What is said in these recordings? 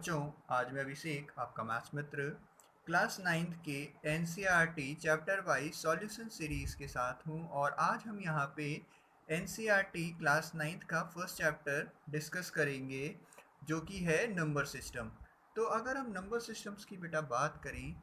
बच्चों, आज मैं अभिषेक आपका मैथ्स मित्र क्लास 9th के NCERT chapter wise solution series के साथ हूं और आज हम यहां पे एनसीईआरटी क्लास 9th का फर्स्ट चैप्टर डिस्कस करेंगे जो कि है नंबर सिस्टम। तो अगर हम नंबर सिस्टम्स की बेटा बात करें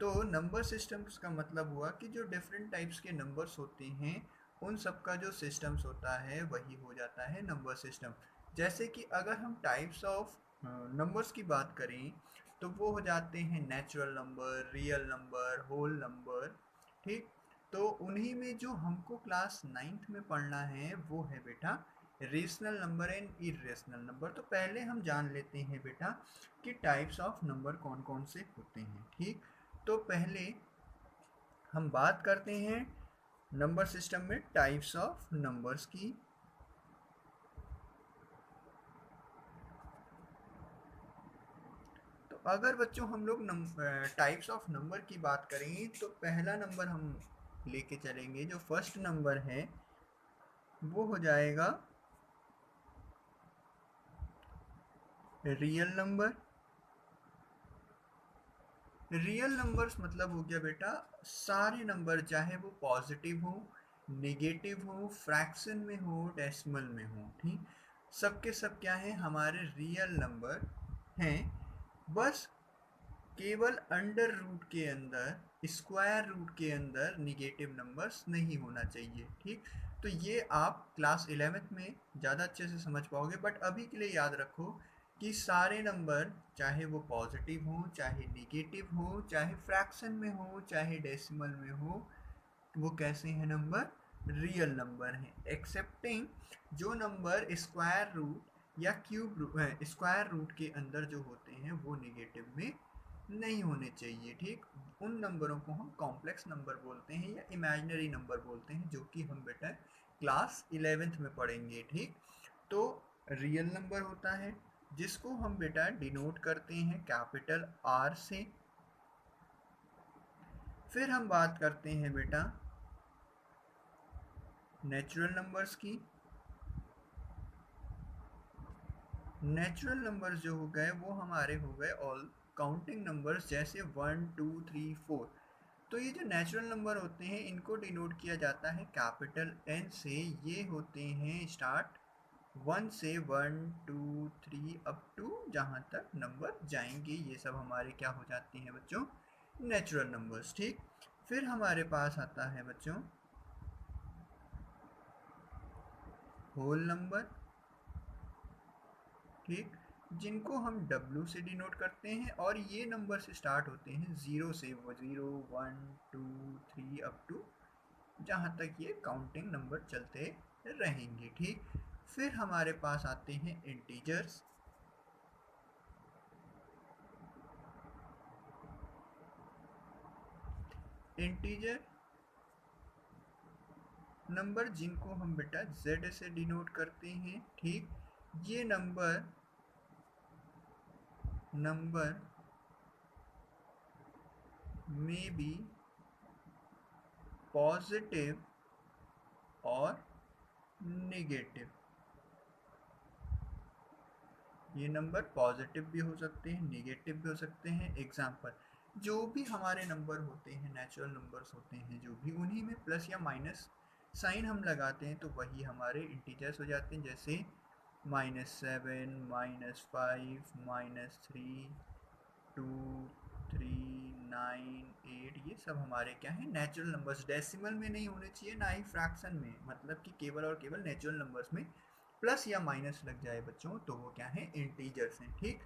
तो नंबर सिस्टम्स का मतलब हुआ कि जो डिफरेंट टाइप्स के नंबर्स होते हैं उन सब का जो सिस्टम्स होता है वही हो जाता है नंबर सिस्टम। जैसे कि अगर हम टाइप्स ऑफ नंबर्स की बात करें तो वो हो जाते हैं natural number, real number, whole number. ठीक, तो उन्हीं में जो हमको क्लास 9th में पढ़ना है वो है बेटा rational number and irrational number. तो पहले हम जान लेते हैं बेटा कि टाइप्स ऑफ नंबर कौन कौन से होते हैं। ठीक, तो पहले हम बात करते हैं नंबर सिस्टम में टाइप्स ऑफ नंबर्स की। तो अगर बच्चों हम लोग टाइप्स ऑफ नंबर की बात करें तो पहला नंबर हम लेके चलेंगे, जो फर्स्ट नंबर है वो हो जाएगा रियल नंबर। रियल नंबर्स मतलब हो गया बेटा सारे नंबर, चाहे वो पॉजिटिव हो, नेगेटिव हो, फ्रैक्शन में हो, डेसिमल में हो। ठीक, सबके सब क्या है, हमारे रियल नंबर हैं। बस केवल अंडर रूट के अंदर, स्क्वायर रूट के अंदर निगेटिव नंबर्स नहीं होना चाहिए। ठीक, तो ये आप क्लास 11th में ज़्यादा अच्छे से समझ पाओगे, बट अभी के लिए याद रखो कि सारे नंबर, चाहे वो पॉजिटिव हो, चाहे निगेटिव हो, चाहे फ्रैक्शन में हो, चाहे डेसिमल में हो, वो कैसे हैं नंबर, रियल नंबर हैं। एक्सेप्टिंग जो नंबर स्क्वायर रूट या क्यूब स्क्वायर रूट के अंदर जो होते हैं वो निगेटिव में नहीं होने चाहिए। ठीक, उन नंबरों को हम कॉम्प्लेक्स नंबर बोलते हैं या इमेजिनरी नंबर बोलते हैं, जो कि हम बेटा क्लास 11th में पढ़ेंगे। ठीक, तो रियल नंबर होता है जिसको हम बेटा डिनोट करते हैं कैपिटल आर से। फिर हम बात करते हैं बेटा नेचुरल नंबर्स की। नेचुरल नंबर्स जो हो गए वो हमारे हो गए ऑल काउंटिंग नंबर्स, जैसे 1 2 3 4। तो ये जो नेचुरल नंबर होते हैं इनको डिनोट किया जाता है कैपिटल एन से। ये होते हैं स्टार्ट 1 से 1 2 3 अप टू जहाँ तक नंबर जाएंगे, ये सब हमारे क्या हो जाती हैं बच्चों, नेचुरल नंबर्स। ठीक, फिर हमारे पास आता है बच्चों होल नंबर। ठीक, जिनको हम W से डिनोट करते हैं और ये नंबर से स्टार्ट होते हैं 0 से, वो 0 1 2 3 अप टू जहाँ तक ये काउंटिंग नंबर चलते रहेंगे। ठीक, फिर हमारे पास आते हैं इंटीजर्स। इंटीजर नंबर जिनको हम बेटा Z से डिनोट करते हैं। ठीक, ये नंबर में भी पॉजिटिव और नेगेटिव, ये नंबर पॉजिटिव भी हो सकते हैं, नेगेटिव भी हो सकते हैं। एग्जाम्पल, जो भी हमारे नंबर होते हैं, नेचुरल नंबर्स होते हैं, जो भी उन्हीं में प्लस या माइनस साइन हम लगाते हैं तो वही हमारे इंटीजर्स हो जाते हैं। जैसे -7 -5 -3 2 3 9 8, ये सब हमारे क्या है, नेचुरल नंबर्स। डेसिमल में नहीं होने चाहिए, ना ही फ्रैक्शन में, मतलब कि केवल और केवल नेचुरल नंबर्स में प्लस या माइनस लग जाए बच्चों तो वो क्या है, इंटीजर्स हैं। ठीक,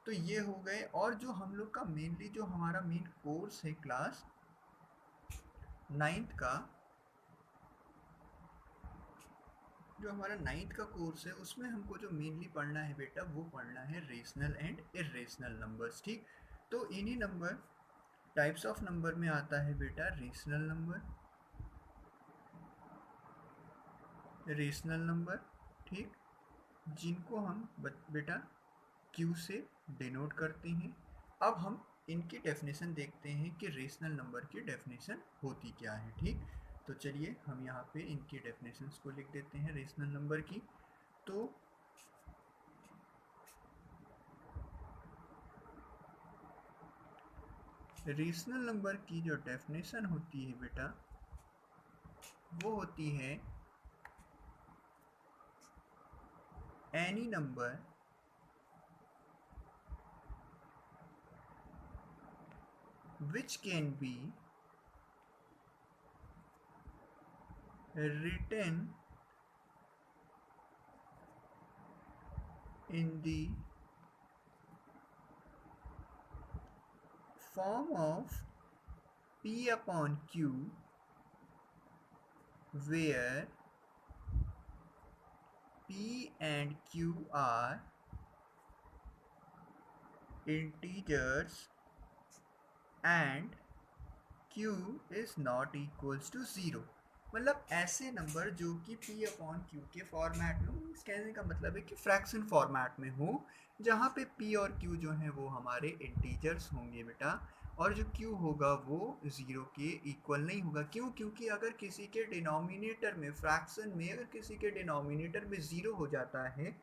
तो ये हो गए। और जो हम लोग का मेनली जो हमारा मेन कोर्स है क्लास 9th का, जो हमारा 9th का कोर्स है उसमें हमको जो मेनली पढ़ना है बेटा वो पढ़ना है रेशनल एंड इरेशनल नंबर्स। ठीक, तो इन्हीं नंबर टाइप्स ऑफ नंबर में आता है बेटा रेशनल नंबर, रेशनल नंबर। ठीक, जिनको हम बेटा Q से डिनोट करते हैं। अब हम इनकी डेफिनेशन देखते हैं कि रेशनल नंबर की डेफिनेशन होती क्या है। ठीक, तो चलिए हम यहाँ पे इनकी डेफिनेशंस को लिख देते हैं रेशनल नंबर की। तो रेशनल नंबर की जो डेफिनेशन होती है बेटा, वो होती है any number which can be written in the form of P upon Q, where P and Q are integers and Q is not equals to 0। मतलब ऐसे नंबर जो कि P अपॉन Q के फॉर्मेट में हो, कहने का मतलब है कि फ्रैक्शन फॉर्मेट में हो, जहाँ पे P और Q जो है वो हमारे इंटीजर्स होंगे बेटा, और जो Q होगा वो 0 के इक्वल नहीं होगा। क्यों? क्योंकि अगर किसी के डिनोमिनेटर में, फ्रैक्शन में अगर किसी के डिनोमिनेटर में 0 हो जाता है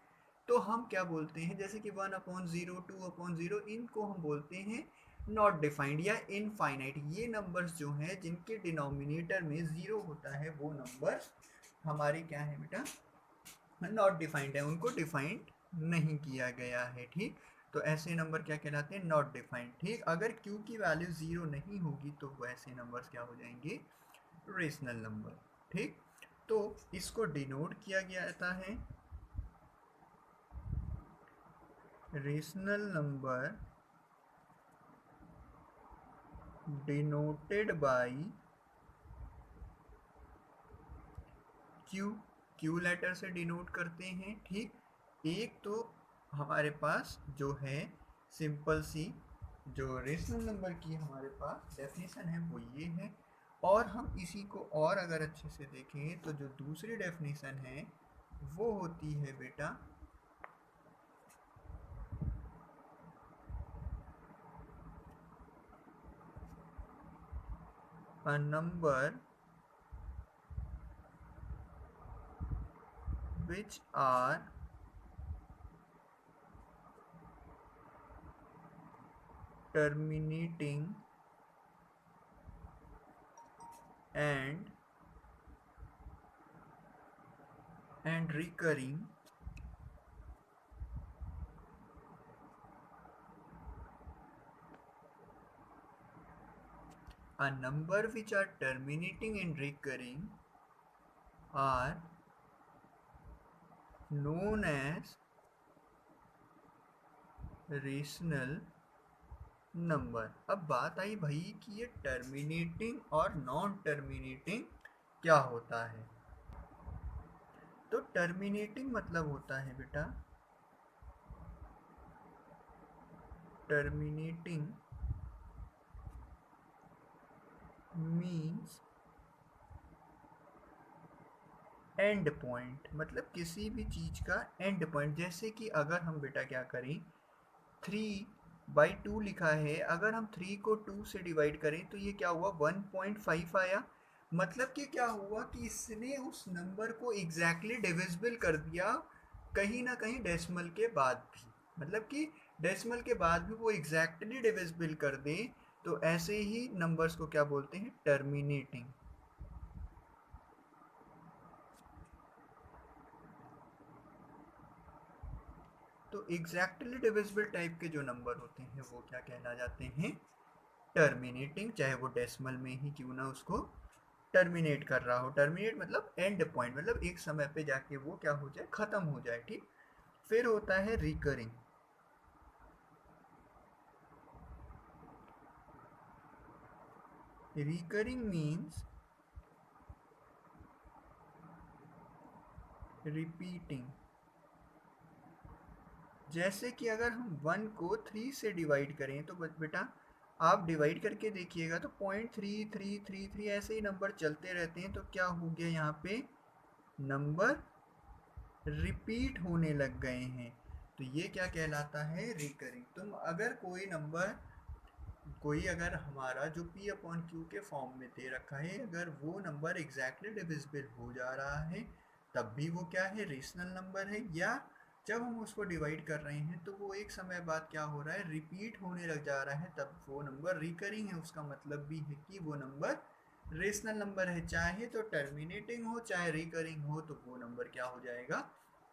तो हम क्या बोलते हैं, जैसे कि 1/0, 2/0, इनको हम बोलते हैं नॉट डिफाइंड या इनफाइनाइट। ये नंबर्स जो हैं जिनके डिनोमिनेटर में 0 होता है, वो नंबर्स हमारे क्या है बेटा, नॉट डिफाइंड है, उनको डिफाइंड नहीं किया गया है। ठीक, तो ऐसे नंबर क्या कहलाते हैं, नॉट डिफाइंड। ठीक, अगर Q की वैल्यू 0 नहीं होगी तो वो ऐसे नंबर्स क्या हो जाएंगे, रेशनल नंबर। ठीक, तो इसको डिनोट किया गया जाता है rational number denoted by Q। Q letter से डिनोट करते हैं। ठीक, एक तो हमारे पास जो है सिंपल सी जो रेशनल नंबर की हमारे पास डेफिनेशन है वो ये है, और हम इसी को और अगर अच्छे से देखें तो जो दूसरी डेफिनेशन है वो होती है बेटा a number which are terminating and recurring a number which are terminating and recurring are known as rational number. अब बात आई भाई कि ये टर्मिनेटिंग और नॉन टर्मिनेटिंग क्या होता है। तो टर्मिनेटिंग मतलब होता है बेटा, टर्मिनेटिंग मीन्स एंड पॉइंट, मतलब किसी भी चीज का एंड पॉइंट। जैसे कि अगर हम बेटा क्या करें, 3/2 लिखा है, अगर हम 3 को 2 से डिवाइड करें तो ये क्या हुआ, 1.5 आया। मतलब कि क्या हुआ कि इसने उस नंबर को एग्जैक्टली डिविजिबल कर दिया, कहीं ना कहीं डेसिमल के बाद भी, मतलब कि डेसिमल के बाद भी वो एग्जैक्टली डिविजिबल कर दे, तो ऐसे ही नंबर्स को क्या बोलते हैं, टर्मिनेटिंग। तो एग्जैक्टली डिविजिबल टाइप के जो नंबर होते हैं वो क्या कहला जाते हैं, टर्मिनेटिंग, चाहे वो डेसिमल में ही क्यों ना उसको टर्मिनेट कर रहा हो। टर्मिनेट मतलब एंड पॉइंट, मतलब एक समय पे जाके वो क्या हो जाए, खत्म हो जाए। ठीक, फिर होता है रिकरिंग। Recurring means repeating. जैसे कि अगर हम 1 को 3 से डिवाइड करें तो बेटा आप डिवाइड करके देखिएगा तो 0.3333 ऐसे ही नंबर चलते रहते हैं। तो क्या हो गया, यहाँ पे नंबर रिपीट होने लग गए हैं, तो ये क्या कहलाता है, रिकरिंग। तुम अगर कोई नंबर, कोई अगर हमारा जो P अपॉन Q के फॉर्म में दे रखा है, अगर वो नंबर एग्जैक्टली डिविजिबल हो जा रहा है तब भी वो क्या है, रेशनल नंबर है। या जब हम उसको डिवाइड कर रहे हैं तो वो एक समय बाद क्या हो रहा है, रिपीट होने लग जा रहा है, तब वो नंबर रिकरिंग है। उसका मतलब भी है कि वो नंबर रेशनल नंबर है, चाहे तो टर्मिनेटिंग हो चाहे रिकरिंग हो, तो वो नंबर क्या हो जाएगा,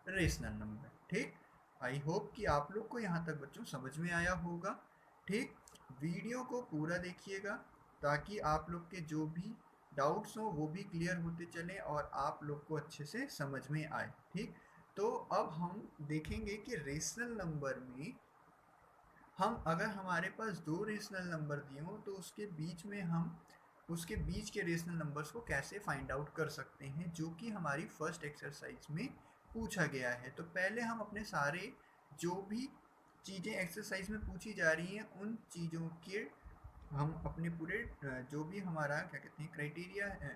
रेशनल नंबर। ठीक, आई होप कि आप लोग को यहाँ तक बच्चों समझ में आया होगा। ठीक, वीडियो को पूरा देखिएगा ताकि आप लोग के जो भी डाउट्स हो वो भी क्लियर होते चले और आप लोग को अच्छे से समझ में आए। ठीक, तो अब हम देखेंगे कि रेशनल नंबर में हम अगर हमारे पास दो रेशनल नंबर दिए हों तो उसके बीच में हम उसके बीच के रेशनल नंबर्स को कैसे फाइंड आउट कर सकते हैं, जो कि हमारी फर्स्ट एक्सरसाइज में पूछा गया है। तो पहले हम अपने सारे जो भी चीज़ें एक्सरसाइज में पूछी जा रही हैं उन चीज़ों के हम अपने पूरे जो भी हमारा क्या कहते हैं क्राइटेरिया है,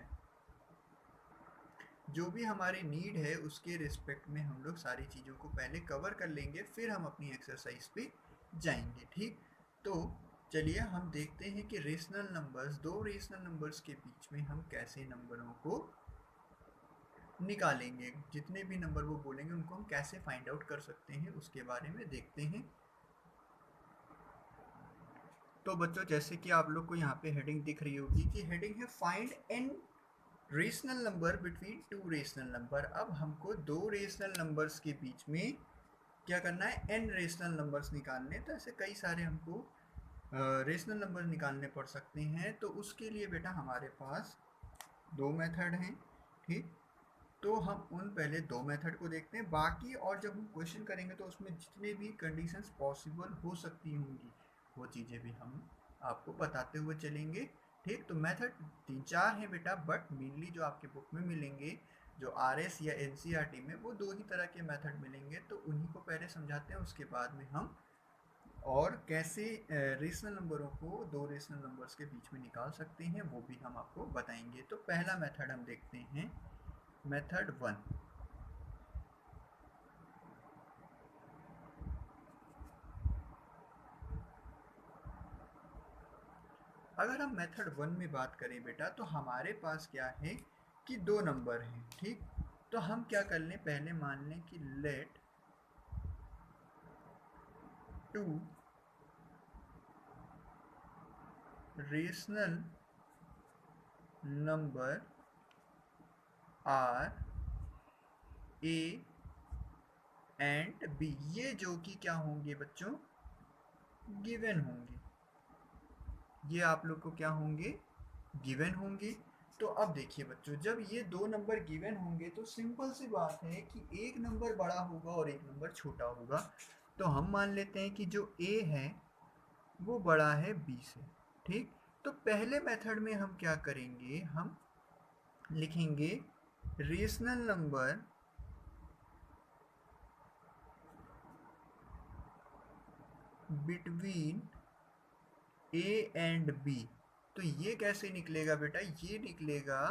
जो भी हमारे नीड है उसके रिस्पेक्ट में हम लोग सारी चीज़ों को पहले कवर कर लेंगे, फिर हम अपनी एक्सरसाइज पे जाएंगे। ठीक, तो चलिए हम देखते हैं कि रेशनल नंबर्स, दो रेशनल नंबर्स के बीच में हम कैसे नंबरों को निकालेंगे, जितने भी नंबर वो बोलेंगे उनको हम कैसे फाइंड आउट कर सकते हैं उसके बारे में देखते हैं। तो बच्चों जैसे कि आप लोग को यहाँ पे हेडिंग दिख रही होगी कि हेडिंग है find N rational number between two rational number. अब हमको दो रेशनल नंबर्स के बीच में क्या करना है, एन रेशनल नंबर्स निकालने। तो ऐसे कई सारे हमको रेशनल नंबर निकालने पड़ सकते हैं। तो उसके लिए बेटा हमारे पास दो मेथड हैं। ठीक, तो हम उन पहले दो मेथड को देखते हैं, बाकी और जब हम क्वेश्चन करेंगे तो उसमें जितने भी कंडीशंस पॉसिबल हो सकती होंगी वो चीज़ें भी हम आपको बताते हुए चलेंगे। ठीक, तो मेथड तीन चार हैं बेटा, बट मेनली जो आपके बुक में मिलेंगे, जो आरएस या एनसीईआरटी में, वो दो ही तरह के मेथड मिलेंगे। तो उन्हीं को पहले समझाते हैं, उसके बाद में हम और कैसे रेशनल नंबरों को दो रेशनल नंबर्स के बीच में निकाल सकते हैं वो भी हम आपको बताएंगे। तो पहला मेथड हम देखते हैं, मेथड 1। अगर हम मेथड 1 में बात करें बेटा, तो हमारे पास क्या है कि दो नंबर हैं। ठीक, तो हम क्या कर लें, पहले मान लें कि let two rational number are A and B, ये जो कि क्या होंगे बच्चों, गिवन होंगे। ये आप लोग को क्या होंगे, गिवन होंगे। तो अब देखिए बच्चों, जब ये दो नंबर गिवन होंगे तो सिंपल सी बात है कि एक नंबर बड़ा होगा और एक नंबर छोटा होगा। तो हम मान लेते हैं कि जो ए है वो बड़ा है बी से। ठीक, तो पहले मेथड में हम क्या करेंगे, हम लिखेंगे rational number between A and B. तो ये कैसे निकलेगा बेटा, ये निकलेगा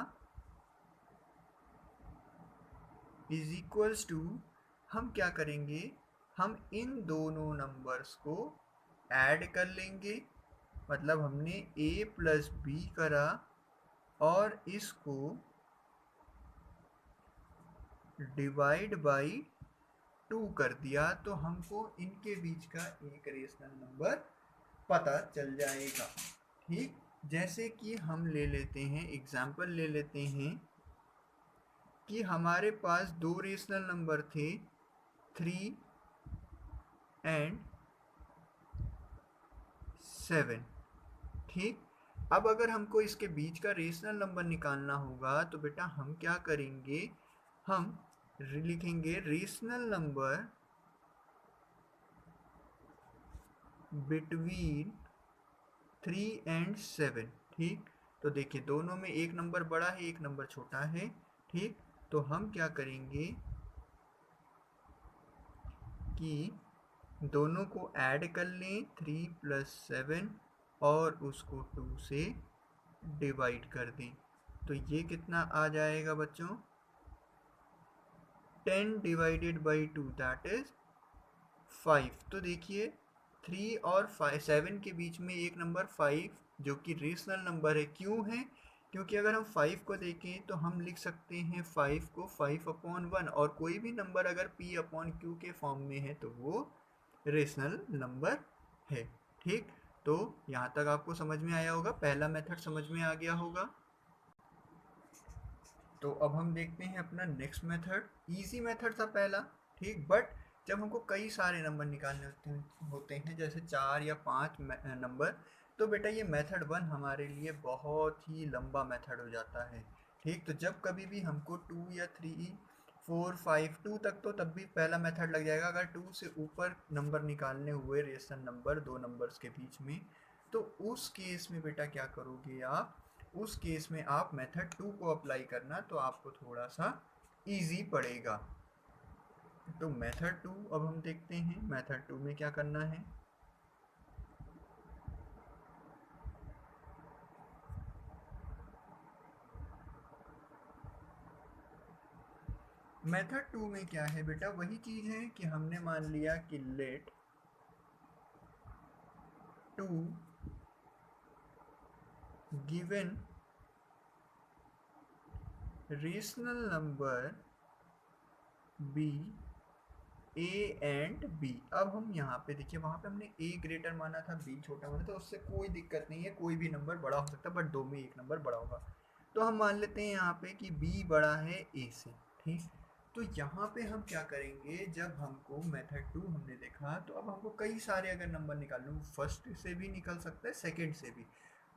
इज इक्वल्स टू, हम क्या करेंगे, हम इन दोनों नंबर्स को ऐड कर लेंगे। मतलब हमने a प्लस बी करा और इसको डिवाइड बाई 2 कर दिया, तो हमको इनके बीच का एक रेशनल नंबर पता चल जाएगा। ठीक, जैसे कि हम ले लेते हैं एग्जाम्पल, ले लेते हैं कि हमारे पास दो रेशनल नंबर थे 3 एंड 7। ठीक, अब अगर हमको इसके बीच का रेशनल नंबर निकालना होगा तो बेटा हम क्या करेंगे, हम लिखेंगे रेशनल नंबर बिटवीन 3 एंड 7। ठीक, तो देखिए दोनों में एक नंबर बड़ा है एक नंबर छोटा है। ठीक, तो हम क्या करेंगे कि दोनों को ऐड कर लें, 3 प्लस 7, और उसको 2 से डिवाइड कर दें। तो ये कितना आ जाएगा बच्चों, 10 डिवाइडेड बाई 2 दैट इज 5। तो देखिए 3 और 7 के बीच में एक नंबर 5 जो कि रेशनल नंबर है, क्यों है, क्योंकि अगर हम 5 को देखें तो हम लिख सकते हैं 5 को 5/1, और कोई भी नंबर अगर p/q के फॉर्म में है तो वो रेशनल नंबर है। ठीक, तो यहाँ तक आपको समझ में आया होगा, पहला मेथड समझ में आ गया होगा। तो अब हम देखते हैं अपना नेक्स्ट मेथड। इजी मेथड था पहला, ठीक, बट जब हमको कई सारे नंबर निकालने होते हैं जैसे 4 या 5 नंबर, तो बेटा ये मेथड 1 हमारे लिए बहुत ही लंबा मेथड हो जाता है। ठीक, तो जब कभी भी हमको 2 या 3 4 5 2 तक तो तब भी पहला मेथड लग जाएगा। अगर 2 से ऊपर नंबर निकालने हुए रेशनल नंबर दो नंबर्स के बीच में, तो उस केस में बेटा क्या करोगे आप, उस केस में आप मेथड 2 को अप्लाई करना, तो आपको थोड़ा सा इजी पड़ेगा। तो मेथड 2 अब हम देखते हैं मेथड 2 में क्या करना है। मेथड 2 में क्या है बेटा, वही चीज है कि हमने मान लिया कि let 2 given rational number be A and B. अब हम यहाँ पे देखिए, वहाँ पे हमने ए ग्रेटर माना था, बी छोटा माना था, तो उससे कोई दिक्कत नहीं है, कोई भी नंबर बड़ा हो सकता है, बट दो में एक नंबर बड़ा होगा। तो हम मान लेते हैं यहाँ पे कि बी बड़ा है ए से। ठीक, तो यहाँ पे हम क्या करेंगे, जब हमको मेथड 2 हमने देखा, तो अब हमको कई सारे अगर नंबर निकालने हो, फर्स्ट से भी निकल सकता है, सेकेंड से भी,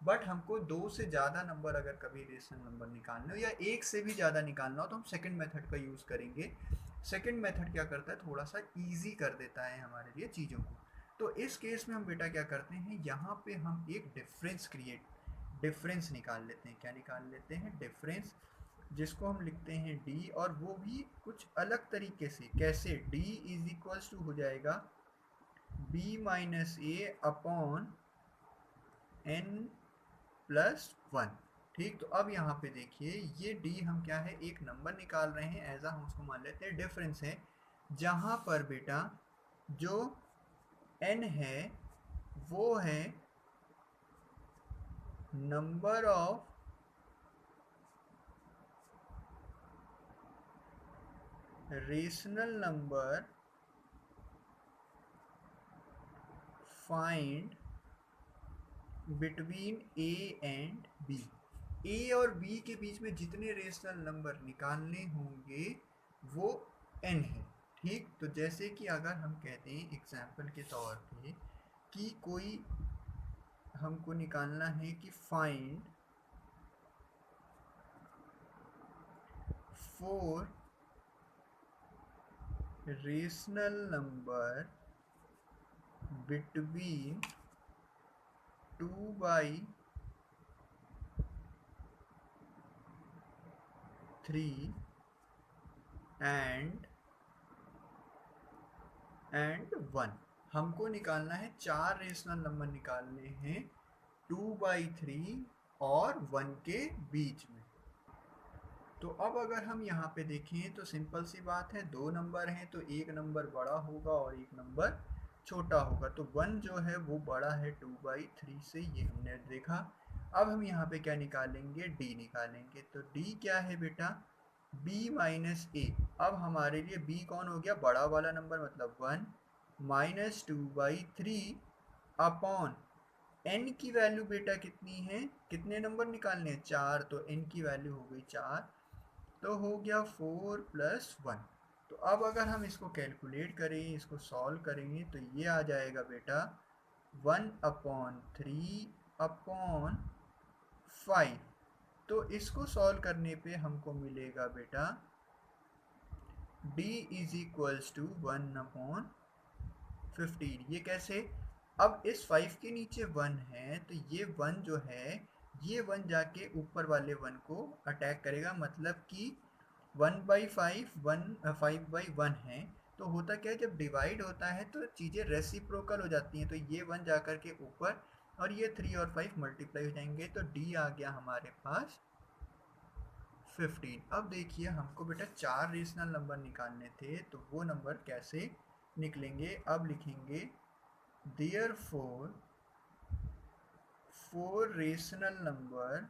बट हमको दो से ज़्यादा नंबर अगर कभी रेशनल नंबर निकालना हो या एक से भी ज़्यादा निकालना हो, तो हम सेकेंड मेथड का यूज़ करेंगे। सेकेंड मेथड क्या करता है, थोड़ा सा इजी कर देता है हमारे लिए चीज़ों को। तो इस केस में हम बेटा क्या करते हैं, यहाँ पे हम एक डिफरेंस निकाल लेते हैं। क्या निकाल लेते हैं, डिफरेंस, जिसको हम लिखते हैं डी, और वो भी कुछ अलग तरीके से। कैसे, डी इज इक्वल्स टू हो जाएगा बी माइनस ए अपॉन एन प्लस 1। ठीक, तो अब यहाँ पे देखिए, ये डी हम क्या है, एक नंबर निकाल रहे हैं, ऐसा हम उसको मान लेते हैं डिफरेंस है, जहाँ पर बेटा जो n है वो है number of rational number find between A and B. A और बी के बीच में जितने रेशनल नंबर निकालने होंगे वो n है। ठीक, तो जैसे कि अगर हम कहते हैं एग्जाम्पल के तौर पे कि कोई हमको निकालना है कि find 4 rational number between 2/3 and 1। हमको निकालना है, चार रेशनल नंबर निकालने हैं 2/3 और 1 के बीच में। तो अब अगर हम यहाँ पे देखें तो सिंपल सी बात है, दो नंबर हैं तो एक नंबर बड़ा होगा और एक नंबर छोटा होगा। तो 1 जो है वो बड़ा है 2/3 से, ये हमने देखा। अब हम यहाँ पे क्या निकालेंगे, डी निकालेंगे। तो डी क्या है बेटा, b माइनस ए। अब हमारे लिए b कौन हो गया, बड़ा वाला नंबर, मतलब 1 माइनस 2/3 अपॉन n की वैल्यू बेटा कितनी है, कितने नंबर निकालने हैं, 4, तो n की वैल्यू हो गई 4, तो हो गया 4 प्लस 1। तो अब अगर हम इसको कैलकुलेट करें, इसको सॉल्व करेंगे, तो ये आ जाएगा बेटा 1/3/5। तो इसको सॉल्व करने पे हमको मिलेगा बेटा d इज इक्वल्स टू 1/15। ये कैसे, अब इस 5 के नीचे 1 है, तो ये 1 जो है, ये 1 जाके ऊपर वाले 1 को अटैक करेगा, मतलब कि 1/5 5/1 है। तो होता क्या है, जब डिवाइड होता है तो चीज़ें रेसिप्रोकल हो जाती हैं, तो ये 1 जाकर के ऊपर और ये 3 और 5 मल्टीप्लाई हो जाएंगे, तो d आ गया हमारे पास 15। अब देखिए, हमको बेटा चार रेशनल नंबर निकालने थे, तो वो नंबर कैसे निकलेंगे, अब लिखेंगे therefore 4 rational number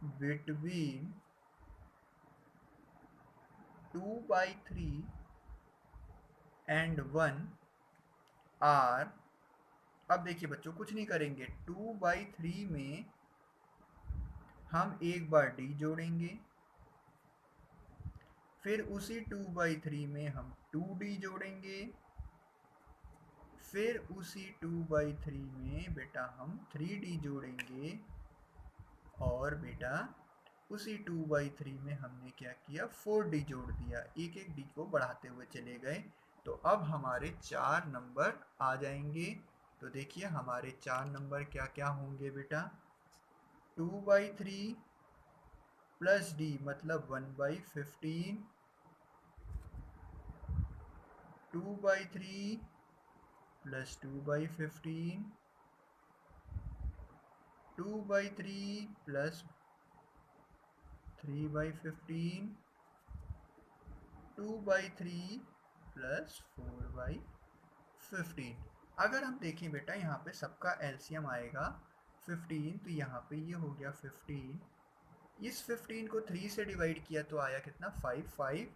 between 2/3 and 1 are, अब देखिए बच्चों कुछ नहीं करेंगे, 2/3 में हम एक बार डी जोड़ेंगे, फिर उसी 2/3 में हम 2d जोड़ेंगे, फिर उसी 2/3 में बेटा हम 3d जोड़ेंगे, और बेटा उसी 2/3 में हमने क्या किया, 4d जोड़ दिया, एक एक डी को बढ़ाते हुए चले गए। तो अब हमारे 4 नंबर आ जाएंगे। तो देखिए हमारे 4 नंबर क्या क्या होंगे बेटा, 2/3 प्लस डी मतलब 1/15, 2/3 प्लस 2/15, 2/3 प्लस 3/15, 2/3 प्लस 4/15। अगर हम देखें बेटा यहाँ पे सबका एलसीएम आएगा 15, तो यहाँ पे ये हो गया 15, इस 15 को 3 से डिवाइड किया तो आया कितना, 5, 5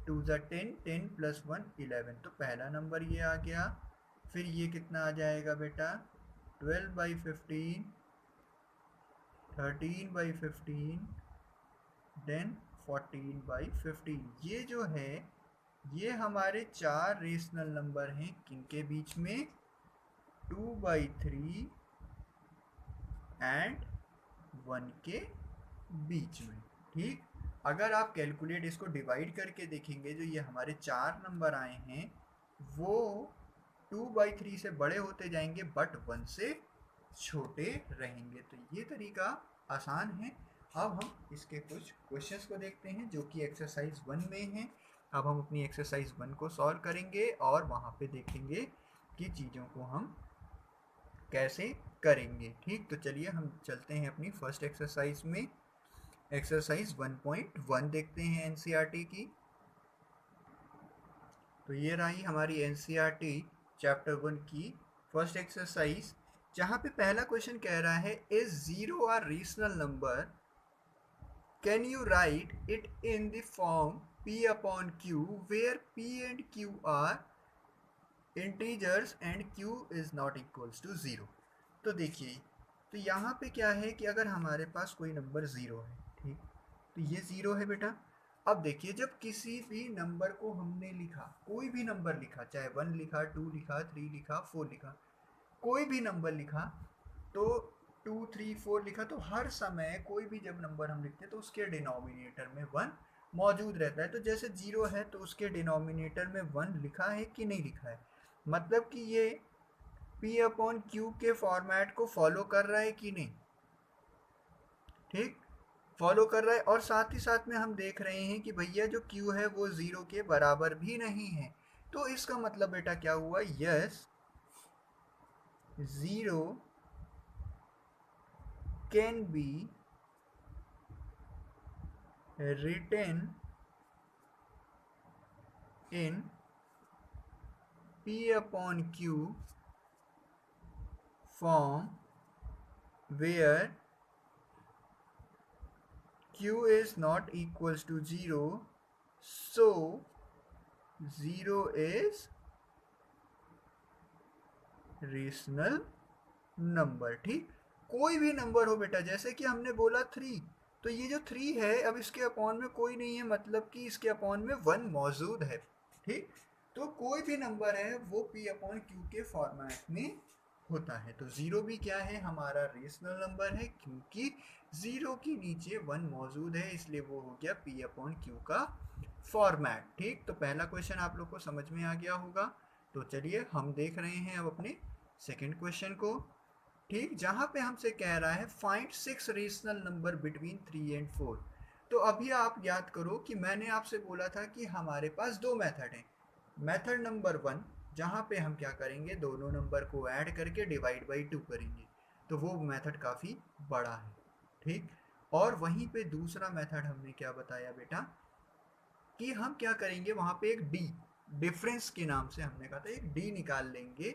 2 ज़ा 10, 10 प्लस 1 11, तो पहला नंबर ये आ गया। फिर ये कितना आ जाएगा बेटा, 12/15, 13/15, देन 14/15। ये जो है ये हमारे 4 रेशनल नंबर हैं, किनके बीच में, 2/3 एंड 1 के बीच में। ठीक, अगर आप कैलकुलेट इसको डिवाइड करके देखेंगे, जो ये हमारे 4 नंबर आए हैं वो 2/3 से बड़े होते जाएंगे बट 1 से छोटे रहेंगे। तो ये तरीका आसान है। अब हम इसके कुछ क्वेश्चंस को देखते हैं जो कि एक्सरसाइज 1 में हैं। अब हम अपनी एक्सरसाइज 1 को सॉल्व करेंगे और वहाँ पे देखेंगे कि चीज़ों को हम कैसे करेंगे। ठीक, तो चलिए हम चलते हैं अपनी फर्स्ट एक्सरसाइज में। एक्सरसाइज 1.1 देखते हैं एनसीईआरटी की। तो ये रही हमारी एनसीईआरटी चैप्टर 1 की फर्स्ट एक्सरसाइज, जहाँ पे पहला क्वेश्चन कह रहा है, is 0 are rational number, can you write it in the form p upon q where p and q are integers and q is not equals to 0। तो देखिए, तो यहाँ पे क्या है कि अगर हमारे पास कोई नंबर 0 है, ठीक, तो ये 0 है बेटा। अब देखिए जब किसी भी नंबर को हमने लिखा, कोई भी नंबर लिखा, चाहे 1 लिखा, 2 लिखा, 3 लिखा, 4 लिखा, कोई भी नंबर लिखा, तो 2, 3, 4 लिखा, तो हर समय कोई भी जब नंबर हम लिखते हैं तो उसके डिनोमिनेटर में 1 मौजूद रहता है। तो जैसे 0 है तो उसके डिनोमिनेटर में 1 लिखा है कि नहीं लिखा है, मतलब कि ये p अपॉन q के फॉर्मेट को फॉलो कर रहा है कि नहीं। ठीक, फॉलो कर रहा है। और साथ ही साथ में हम देख रहे हैं कि भैया जो q है वो 0 के बराबर भी नहीं है। तो इसका मतलब बेटा क्या हुआ, yes 0 can be written in p upon q form where q is not equals to 0, so 0 is rational number. ठीक, कोई भी नंबर हो बेटा, जैसे कि हमने बोला 3, तो ये जो 3 है अब इसके अपॉन में कोई नहीं है, मतलब कि इसके अपॉन में 1 मौजूद है। ठीक, तो कोई भी नंबर है वो p अपॉन q के फॉर्मेट में होता है। तो 0 भी क्या है, हमारा रेशनल नंबर है, क्योंकि 0 के नीचे 1 मौजूद है, इसलिए वो हो गया p अपॉन q का फॉर्मेट। ठीक, तो पहला क्वेश्चन आप लोग को समझ में आ गया होगा। तो चलिए हम देख रहे हैं अब अपने सेकेंड क्वेश्चन को। ठीक, जहाँ पे हमसे कह रहा है find 6 rational number between 3 and 4। तो अभी आप याद करो कि मैंने आपसे बोला था कि हमारे पास 2 मेथड हैं। मेथड नंबर 1, जहाँ पे हम क्या करेंगे, दोनों नंबर को ऐड करके डिवाइड बाई 2 करेंगे, तो वो मेथड काफ़ी बड़ा है। ठीक, और वहीं पे दूसरा मेथड हमने क्या बताया बेटा, कि हम क्या करेंगे, वहाँ पे एक डी डिफरेंस के नाम से हमने कहा था एक डी निकाल लेंगे,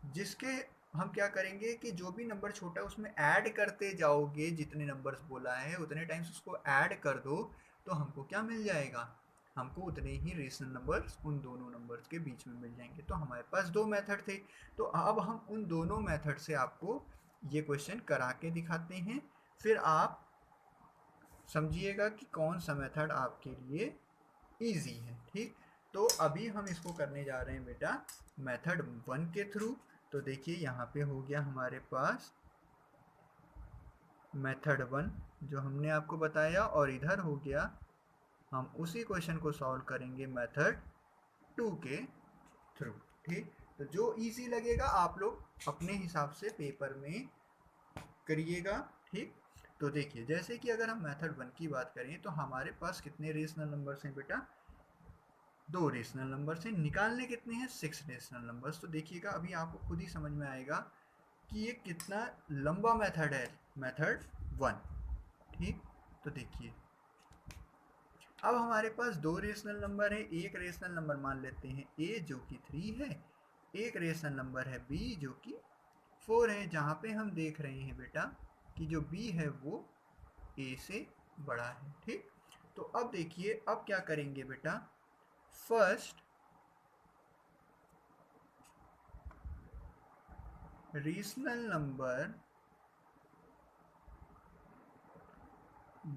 जिसके हम क्या करेंगे कि जो भी नंबर छोटा है उसमें ऐड करते जाओगे, जितने नंबर्स बोला है उतने टाइम्स उसको ऐड कर दो, तो हमको क्या मिल जाएगा, हमको उतने ही रेशनल नंबर्स उन दोनों नंबर्स के बीच में मिल जाएंगे। तो हमारे पास दो मेथड थे, तो अब हम उन दोनों मेथड से आपको ये क्वेश्चन करा के दिखाते हैं, फिर आप समझिएगा कि कौन सा मेथड आपके लिए इजी है। ठीक, तो अभी हम इसको करने जा रहे हैं बेटा मेथड 1 के थ्रू। तो देखिए यहाँ पे हो गया हमारे पास मेथड 1 जो हमने आपको बताया, और इधर हो गया हम उसी क्वेश्चन को सॉल्व करेंगे मेथड 2 के थ्रू। ठीक, तो जो इजी लगेगा आप लोग अपने हिसाब से पेपर में करिएगा। ठीक, तो देखिए जैसे कि अगर हम मेथड 1 की बात करें तो हमारे पास कितने रेशनल नंबर्स हैं बेटा, दो रेशनल नंबर से निकालने कितने हैं, 6 रेशनल नंबर्स। तो देखिएगा अभी आपको खुद ही समझ में आएगा कि ये कितना लंबा मेथड है, मेथड 1। ठीक, तो देखिए अब हमारे पास दो रेशनल नंबर है, एक रेशनल नंबर मान लेते हैं a जो कि 3 है, एक रेशनल नंबर है b जो कि 4 है, जहाँ पे हम देख रहे हैं बेटा कि जो b है वो a से बड़ा है। ठीक, तो अब देखिए अब क्या करेंगे बेटा, first rational number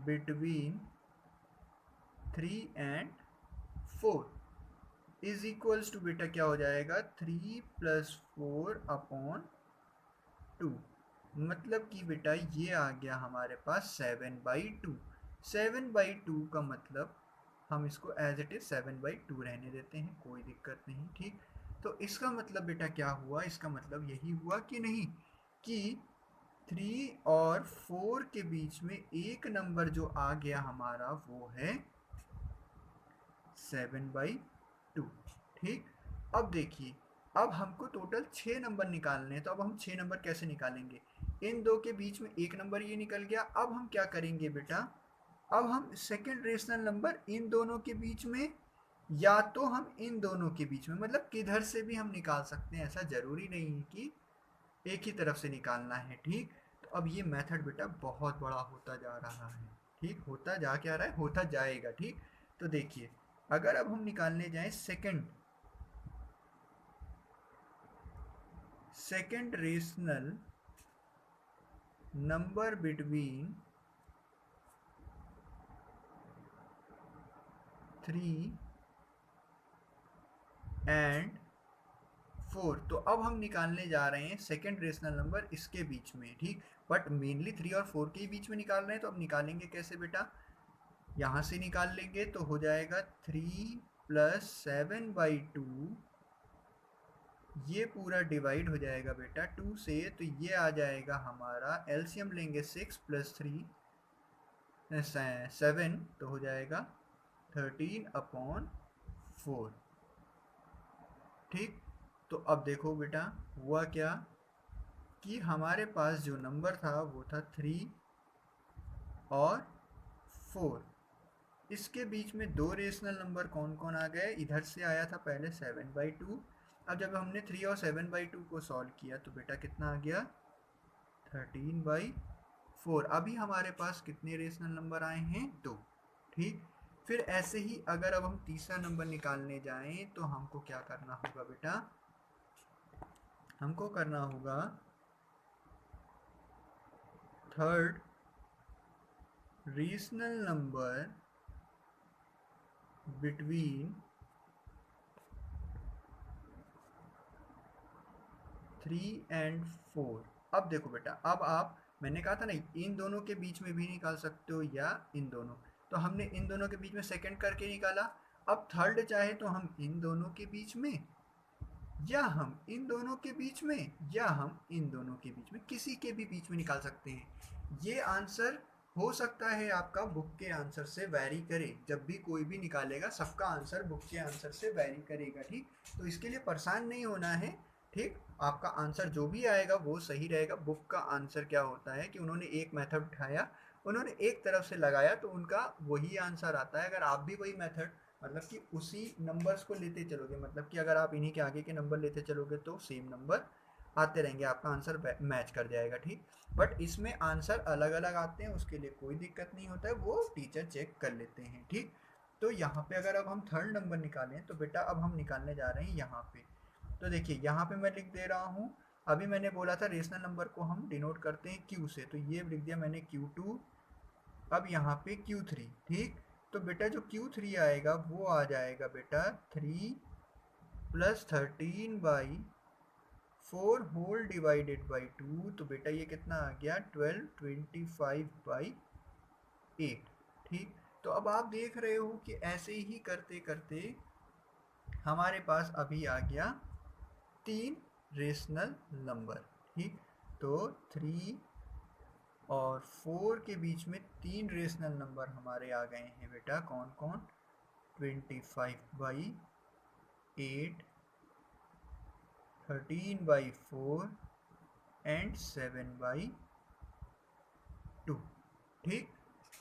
between 3 and 4 is equals to बेटा क्या हो जाएगा, 3 + 4 अपॉन 2। मतलब कि बेटा ये आ गया हमारे पास 7/2। 7/2 का मतलब हम इसको एज इट इज 7/2 रहने देते हैं, कोई दिक्कत नहीं। ठीक, तो इसका मतलब बेटा क्या हुआ, इसका मतलब यही हुआ कि नहीं कि 3 और 4 के बीच में एक नंबर जो आ गया हमारा वो है 7/2। ठीक, अब देखिए अब हमको टोटल 6 नंबर निकालने हैं, तो अब हम 6 नंबर कैसे निकालेंगे, इन दो के बीच में एक नंबर ये निकल गया। अब हम क्या करेंगे बेटा, अब हम सेकंड रेशनल नंबर इन दोनों के बीच में, या तो हम इन दोनों के बीच में, मतलब किधर से भी हम निकाल सकते हैं, ऐसा जरूरी नहीं है कि एक ही तरफ से निकालना है। ठीक, तो अब ये मेथड बेटा बहुत बड़ा होता जा रहा है। ठीक, होता जा क्या रहा है, होता जाएगा। ठीक, तो देखिए अगर अब हम निकालने जाएं second rational number between 3 and 4, तो अब हम निकालने जा रहे हैं सेकंड रेशनल नंबर इसके बीच में। ठीक, बट मेनली 3 और 4 के बीच में निकाल रहे हैं, तो अब निकालेंगे कैसे बेटा, यहाँ से निकाल लेंगे तो हो जाएगा 3 + 7/2, ये पूरा डिवाइड हो जाएगा बेटा 2 से, तो ये आ जाएगा हमारा एलसीएम लेंगे 6 + 3 7, तो हो जाएगा 13/4। ठीक, तो अब देखो बेटा हुआ क्या कि हमारे पास जो नंबर था वो था 3 और 4, इसके बीच में दो रेशनल नंबर कौन कौन आ गए, इधर से आया था पहले 7/2। अब जब हमने 3 और 7/2 को सॉल्व किया तो बेटा कितना आ गया, 13/4। अभी हमारे पास कितने रेशनल नंबर आए हैं, 2। ठीक, फिर ऐसे ही अगर अब हम तीसरा नंबर निकालने जाएं तो हमको क्या करना होगा बेटा, हमको करना होगा third rational number between 3 and 4। अब देखो बेटा अब आप, मैंने कहा था ना इन दोनों के बीच में भी निकाल सकते हो या इन दोनों, तो हमने इन दोनों के बीच में सेकंड करके निकाला। अब थर्ड चाहे तो हम इन दोनों के बीच में, या हम इन दोनों के बीच में, या हम इन दोनों के बीच में, किसी के भी बीच में निकाल सकते हैं। ये आंसर हो सकता है आपका बुक के आंसर से वैरी करे, जब भी कोई भी निकालेगा सबका आंसर बुक के आंसर से वैरी करेगा। ठीक, तो इसके लिए परेशान नहीं होना है। ठीक, आपका आंसर जो भी आएगा वो सही रहेगा। बुक का आंसर क्या होता है कि उन्होंने एक मेथड उठाया, उन्होंने एक तरफ से लगाया तो उनका वही आंसर आता है। अगर आप भी वही मेथड, मतलब कि उसी नंबर्स को लेते चलोगे, मतलब कि अगर आप इन्हीं के आगे के नंबर लेते चलोगे तो सेम नंबर आते रहेंगे, आपका आंसर मैच कर जाएगा, ठीक। बट इसमें आंसर अलग अलग आते हैं, उसके लिए कोई दिक्कत नहीं होता है, वो टीचर चेक कर लेते हैं, ठीक। तो यहाँ पे अगर अब हम थर्ड नंबर निकालें तो बेटा अब हम निकालने जा रहे हैं यहाँ पे। तो देखिए यहाँ पे मैं लिख दे रहा हूँ, अभी मैंने बोला था रेशनल नंबर को हम डिनोट करते हैं क्यू से, तो ये लिख दिया मैंने Q2। अब यहाँ पे Q3, ठीक। तो बेटा जो Q3 आएगा वो आ जाएगा बेटा 3 प्लस 13/4 होल डिवाइडेड बाई 2, तो बेटा ये कितना आ गया 12/25/8, ठीक। तो अब आप देख रहे हो कि ऐसे ही करते करते हमारे पास अभी आ गया 3 रेशनल नंबर, ठीक। तो 3 और 4 के बीच में 3 रेशनल नंबर हमारे आ गए हैं बेटा, कौन कौन, 25/8, 13/4 एंड 7/2, ठीक।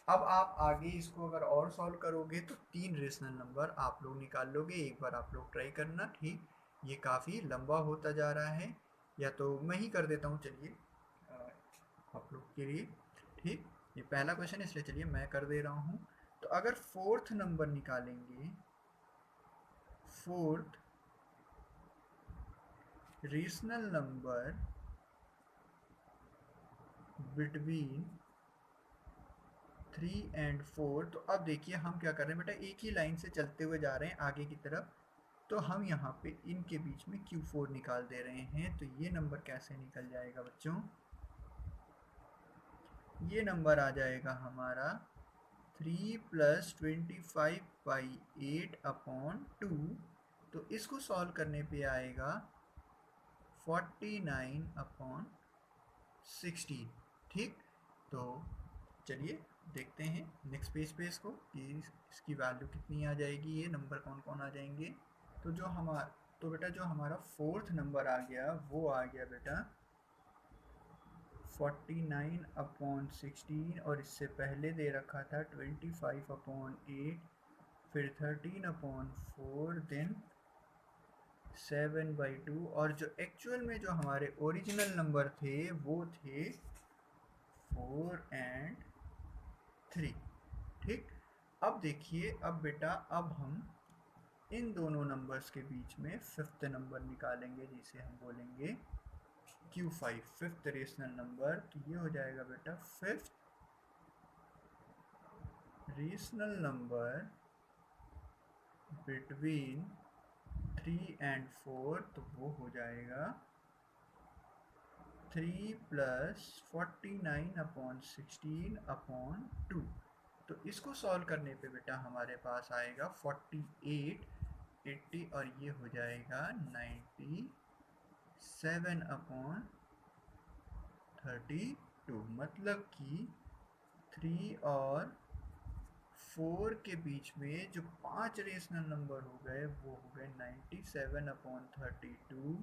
अब आप आगे इसको अगर और सॉल्व करोगे तो 3 रेशनल नंबर आप लोग निकाल लोगे, एक बार आप लोग ट्राई करना, ठीक। ये काफ़ी लंबा होता जा रहा है, या तो मैं ही कर देता हूँ, चलिए आप लोग के लिए, ठीक। ये पहला क्वेश्चन है इसलिए चलिए मैं कर दे रहा हूँ। तो अगर फोर्थ नंबर निकालेंगे, fourth rational number between 3 and 4, तो अब देखिए हम क्या कर रहे हैं बेटा, एक ही लाइन से चलते हुए जा रहे हैं आगे की तरफ, तो हम यहाँ पे इनके बीच में Q4 निकाल दे रहे हैं। तो ये नंबर कैसे निकल जाएगा बच्चों, ये नंबर आ जाएगा हमारा 3 प्लस 25/8/2, तो इसको सॉल्व करने पे आएगा 49/16, ठीक। तो चलिए देखते हैं नेक्स्ट पेज पे इसको कि इसकी वैल्यू कितनी आ जाएगी, ये नंबर कौन कौन आ जाएंगे। तो बेटा जो हमारा फोर्थ नंबर आ गया वो आ गया बेटा 49/16, और इससे पहले दे रखा था 25/8, फिर 13/4, देन 7/2, और जो एक्चुअल में जो हमारे ओरिजिनल नंबर थे वो थे 4 एंड 3, ठीक। अब देखिए, अब बेटा अब हम इन दोनों नंबर्स के बीच में फिफ्थ नंबर निकालेंगे, जिसे हम बोलेंगे Q5, फिफ्थ रेशनल नंबर। तो ये हो जाएगा बेटा fifth rational number between 3 and 4, तो वो हो जाएगा 3 प्लस 49/16/2। तो इसको सॉल्व करने पे बेटा हमारे पास आएगा 48, 80, और ये हो जाएगा 97/32, मतलब कि 3 और 4 के बीच में जो 5 रेशनल नंबर हो गए वो हो गए 97/32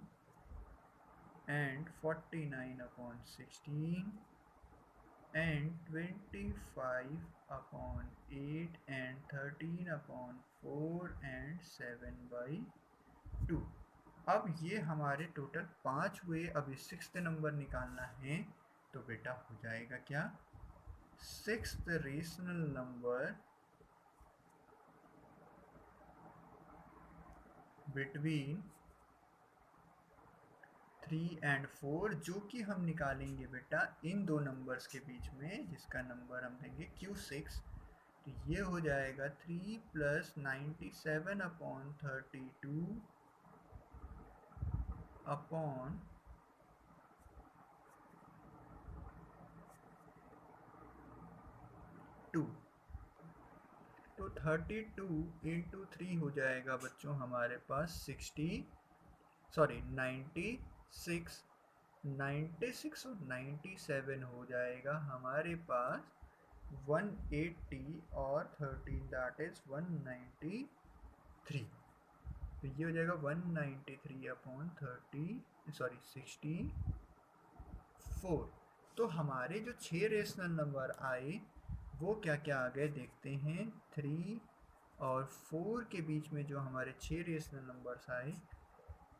and 49/16 and 25/8 and 13/4 and 7/2। अब ये हमारे टोटल 5 हुए, अभी सिक्स्थ नंबर निकालना है, तो बेटा हो जाएगा क्या, sixth rational number between 3 and 4, जो कि हम निकालेंगे बेटा इन दो नंबर्स के बीच में, जिसका नंबर हम देंगे Q6। तो ये हो जाएगा 3 प्लस 97/32 अपॉन 2, तो 32 इंटू 3 हो जाएगा बच्चों हमारे पास 96 और 97 हो जाएगा हमारे पास 180 और 13, दैट इज 193। तो ये हो जाएगा 193/64। तो हमारे जो 6 रेशनल नंबर आए वो क्या क्या आ गए देखते हैं। 3 और 4 के बीच में जो हमारे 6 रेशनल नंबर्स आए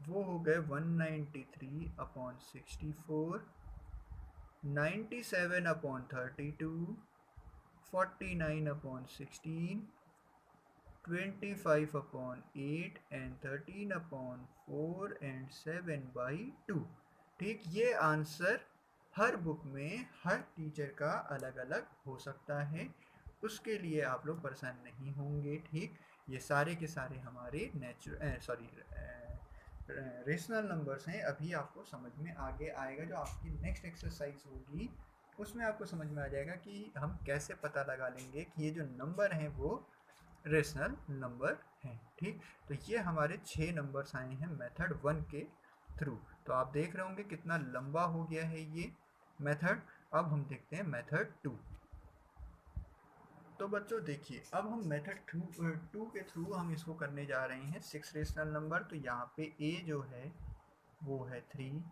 वो हो गए 193/64, 97/32, 49/16, 25/8 एंड 13/4 एंड 7/2। ठीक, ये आंसर हर बुक में हर टीचर का अलग अलग हो सकता है, उसके लिए आप लोग परेशान नहीं होंगे। ठीक, ये सारे के सारे हमारे रेशनल नंबर्स हैं। अभी आपको समझ में आगे आएगा, जो आपकी नेक्स्ट एक्सरसाइज होगी उसमें आपको समझ में आ जाएगा कि हम कैसे पता लगा लेंगे कि ये जो नंबर हैं वो रेशनल नंबर हैं। ठीक, तो ये हमारे 6 नंबर्स आए हैं मेथड 1 के थ्रू। तो आप देख रहे होंगे कितना लंबा हो गया है ये मेथड। अब हम देखते हैं मेथड 2। तो बच्चों देखिए, अब हम मेथड 2 के थ्रू हम इसको करने जा रहे हैं 6 रेशनल नंबर। तो यहाँ पे a जो है वो है 3,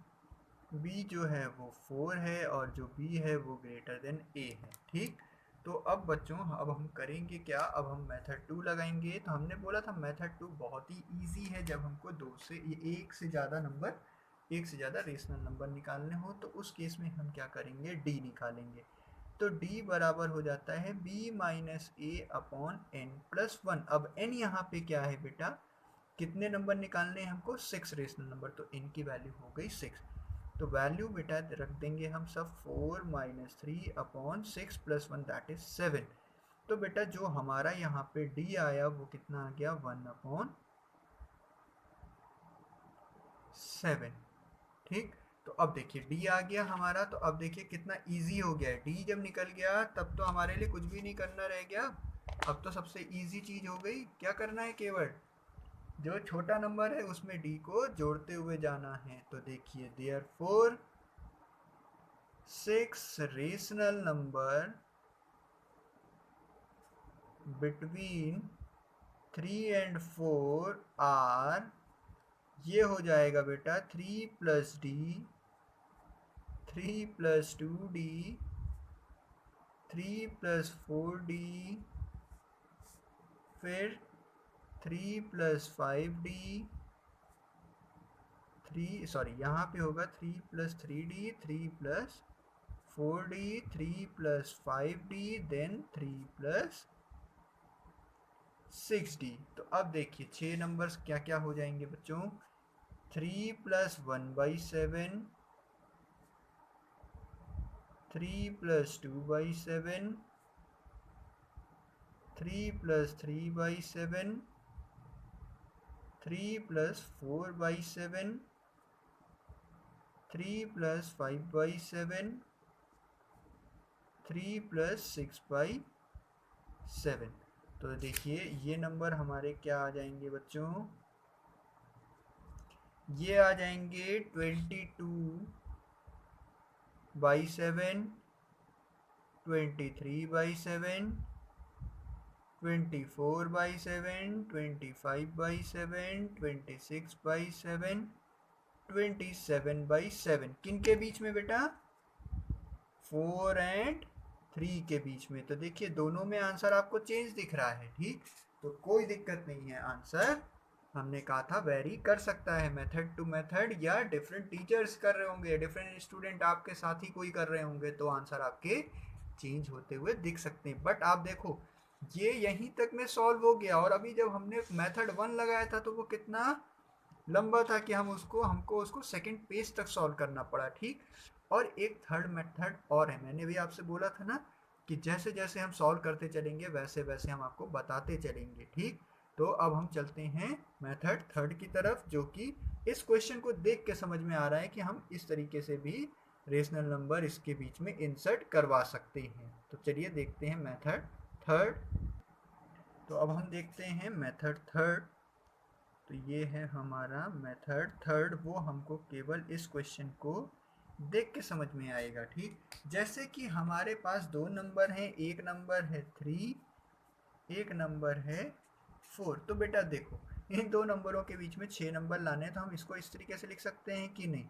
b जो है वो 4 है, और जो b है वो ग्रेटर देन a है। ठीक, तो अब बच्चों अब हम करेंगे क्या, अब हम मेथड 2 लगाएंगे। तो हमने बोला था मेथड 2 बहुत ही इजी है, जब हमको दो से एक से ज़्यादा नंबर, एक से ज़्यादा रेशनल नंबर निकालने हो तो उस केस में हम क्या करेंगे, d निकालेंगे। तो d बराबर हो जाता है b माइनस ए अपॉन एन प्लस 1। अब n यहाँ पे क्या है बेटा, कितने नंबर निकालने हैं हमको, 6 रेशनल नंबर, तो n की वैल्यू हो गई 6। तो वैल्यू बेटा रख देंगे हम सब 4 minus 3 upon 6 plus 1 that is 7। तो बेटा जो हमारा यहाँ पे d आया वो कितना आ गया, 1/7। ठीक, तो अब देखिए d आ गया हमारा, तो अब देखिए कितना इजी हो गया है। d जब निकल गया तब तो हमारे लिए कुछ भी नहीं करना रह गया, अब तो सबसे इजी चीज हो गई। क्या करना है, केवल जो छोटा नंबर है उसमें d को जोड़ते हुए जाना है। तो देखिए therefore 6 rational number between 3 and 4 are, ये हो जाएगा बेटा 3 plus D, 3 plus 2d, 3 plus 4d, फिर 3 प्लस 5d, 3 सॉरी यहाँ पे होगा 3 plus 3d, 3 plus 4d, 3 plus 5d, then 3 plus 6d। तो अब देखिए 6 नंबर्स क्या क्या हो जाएंगे बच्चों, 3 plus 1/7, 3 plus 2/7, 3 plus 3/7, 3 plus 4/7, 3 plus 5/7, 3 plus 6/7। तो देखिए ये नंबर हमारे क्या आ जाएंगे बच्चों, ये आ जाएंगे 22/7, 23/7, 24/7, 25/7, 26/7, 27/7। किन के बीच में बेटा, 4 एंड 3 के बीच में। तो देखिए दोनों में आंसर आपको चेंज दिख रहा है। ठीक, तो कोई दिक्कत नहीं है, आंसर हमने कहा था वेरी कर सकता है मेथड टू मेथड, या डिफरेंट टीचर्स कर रहे होंगे, डिफरेंट स्टूडेंट आपके साथ ही कोई कर रहे होंगे तो आंसर आपके चेंज होते हुए दिख सकते हैं। बट आप देखो ये यहीं तक में सॉल्व हो गया, और अभी जब हमने मेथड 1 लगाया था तो वो कितना लंबा था कि हमको उसको सेकंड पेज तक सॉल्व करना पड़ा। ठीक, और एक थर्ड मेथड और है, मैंने भी आपसे बोला था ना कि जैसे जैसे हम सॉल्व करते चलेंगे वैसे वैसे हम आपको बताते चलेंगे। ठीक, तो अब हम चलते हैं मेथड थर्ड की तरफ, जो कि इस क्वेश्चन को देख के समझ में आ रहा है कि हम इस तरीके से भी रेशनल नंबर इसके बीच में इंसर्ट करवा सकते हैं। तो चलिए देखते हैं मेथड थर्ड। तो अब हम देखते हैं मेथड थर्ड। तो ये है हमारा मेथड थर्ड, वो हमको केवल इस क्वेश्चन को देख के समझ में आएगा। ठीक, जैसे कि हमारे पास दो नंबर हैं, एक नंबर है 3, एक नंबर है 4। तो बेटा देखो इन दो नंबरों के बीच में 6 नंबर लाने हैं, तो हम इसको इस तरीके से लिख सकते हैं कि नहीं,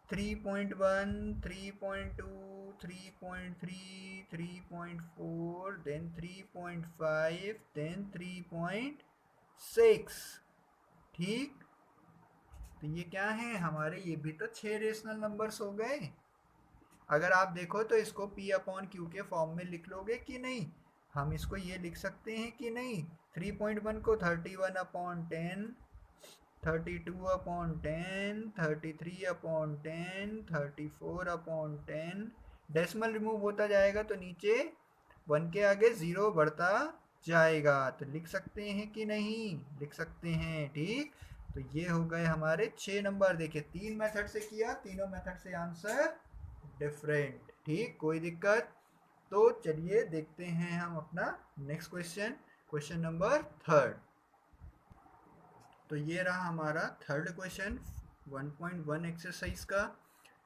3.1, 3.2, 3.3, 3.4, देन 3.5, देन 3.6। ठीक, तो ये क्या है हमारे, ये भी तो 6 रेशनल नंबर्स हो गए। अगर आप देखो तो इसको P अपॉन क्यू के फॉर्म में लिख लोगे कि नहीं, हम इसको ये लिख सकते हैं कि नहीं। 3.1 को 31/10, 32/10, 33/10, 34/10, डेसिमल रिमूव होता जाएगा तो नीचे 1 के आगे 0 बढ़ता जाएगा। तो लिख सकते हैं कि नहीं, लिख सकते हैं, ठीक। तो ये हो गए हमारे 6 नंबर। देखिए 3 मेथड से किया, तीनों मेथड से आंसर डिफरेंट, ठीक, कोई दिक्कत। तो चलिए देखते हैं हम अपना next question, question number third. तो ये रहा हमारा थर्ड क्वेश्चन 1.1 एक्सरसाइज का।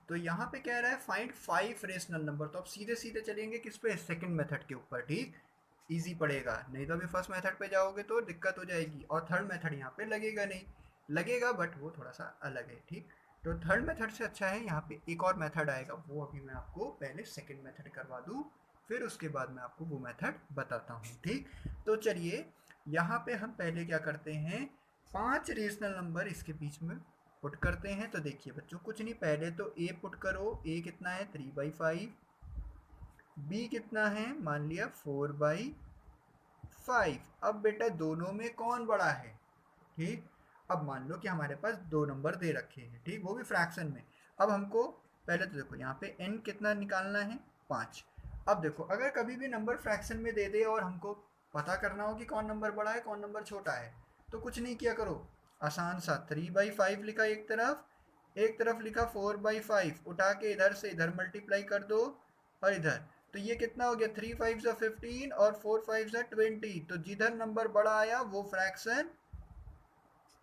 तो यहाँ पे कह रहा है फाइंड 5 रेशनल नंबर। तो अब सीधे सीधे चलेंगे किस पे, सेकंड मेथड के ऊपर, ठीक, इजी पड़ेगा। नहीं तो अभी फर्स्ट मेथड पे जाओगे तो दिक्कत हो जाएगी, और थर्ड मेथड यहाँ पे लगेगा नहीं, लगेगा बट वो थोड़ा सा अलग है, ठीक। तो थर्ड मेथड से अच्छा है यहाँ पे एक और मेथड आएगा, वो अभी मैं आपको पहले सेकंड मेथड करवा दूँ, फिर उसके बाद मैं आपको वो मेथड बताता हूँ, ठीक। तो चलिए यहाँ पे हम पहले क्या करते हैं, 5 रेशनल नंबर इसके बीच में पुट करते हैं। तो देखिए बच्चों कुछ नहीं, पहले तो ए पुट करो, ए कितना है 3/5, बी कितना है मान लिया 4/5। अब बेटा दोनों में कौन बड़ा है, ठीक। अब मान लो कि हमारे पास दो नंबर दे रखे हैं, ठीक, वो भी फ्रैक्शन में। अब हमको पहले तो देखो यहाँ पे n कितना निकालना है, 5। अब देखो अगर कभी भी नंबर फ्रैक्शन में दे दे और हमको पता करना हो कि कौन नंबर बड़ा है कौन नंबर छोटा है, तो कुछ नहीं किया करो, आसान सा 3/5 लिखा एक तरफ, एक तरफ लिखा 4/5, उठा के इधर से इधर मल्टीप्लाई कर दो, और इधर तो ये कितना हो गया, 3 5 15 और 4 5 20। तो जिधर नंबर बड़ा आया वो फ्रैक्शन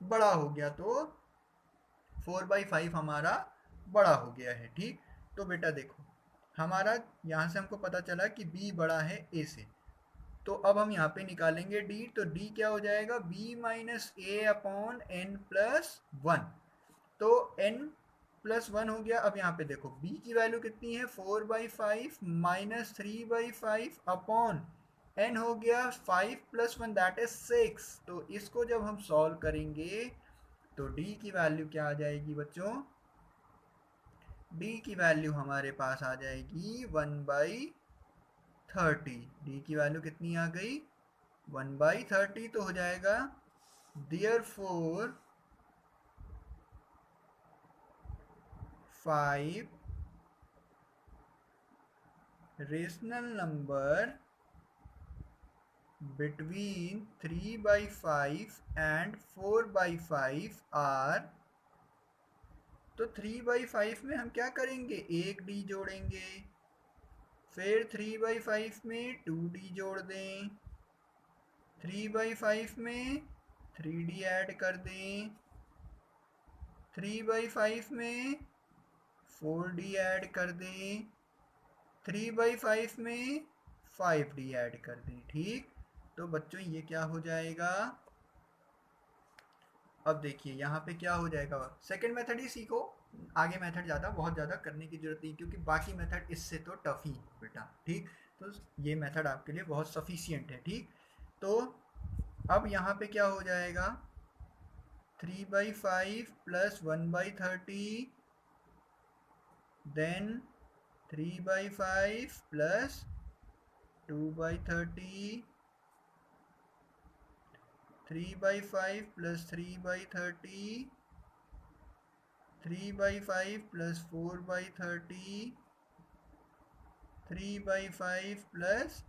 बड़ा हो गया, तो 4/5 हमारा बड़ा हो गया है, ठीक। तो बेटा देखो हमारा यहाँ से हमको पता चला कि b बड़ा है a से, तो अब हम यहाँ पे निकालेंगे d। तो d क्या हो जाएगा, b माइनस ए अपॉन एन प्लस वन। तो n+1 हो गया। अब यहाँ पे देखो b की वैल्यू कितनी है, 4/5 माइनस 3/5 अपॉन n हो गया 5+1 दैट इज 6। तो इसको जब हम सॉल्व करेंगे तो d की वैल्यू क्या आ जाएगी बच्चों, d की वैल्यू हमारे पास आ जाएगी 1/30। d की वैल्यू कितनी आ गई, 1/30। तो हो जाएगा therefore 5 rational number between 3/5 and 4/5 are। तो 3/5 में हम क्या करेंगे, एक डी जोड़ेंगे, फिर 3/5 में 2d जोड़ दें, 3/5 में 3d ऐड कर दें, 3/5 में 4d ऐड कर दें, 3/5 में 5d ऐड कर दें, ठीक। तो बच्चों ये क्या हो जाएगा, अब देखिए यहाँ पे क्या हो जाएगा, सेकंड मेथड ही सीखो, आगे मेथड बहुत ज़्यादा करने की जरूरत नहीं, क्योंकि बाकी मेथड इससे तो टफ ही बेटा, ठीक। तो ये मेथड आपके लिए बहुत सफिशियंट है, ठीक। तो अब यहाँ पे क्या हो जाएगा, 3/5 plus 1/30, then 3/5 plus 2/30, 3/5 plus 3/30, 3/5 plus 4/30, 3/5 plus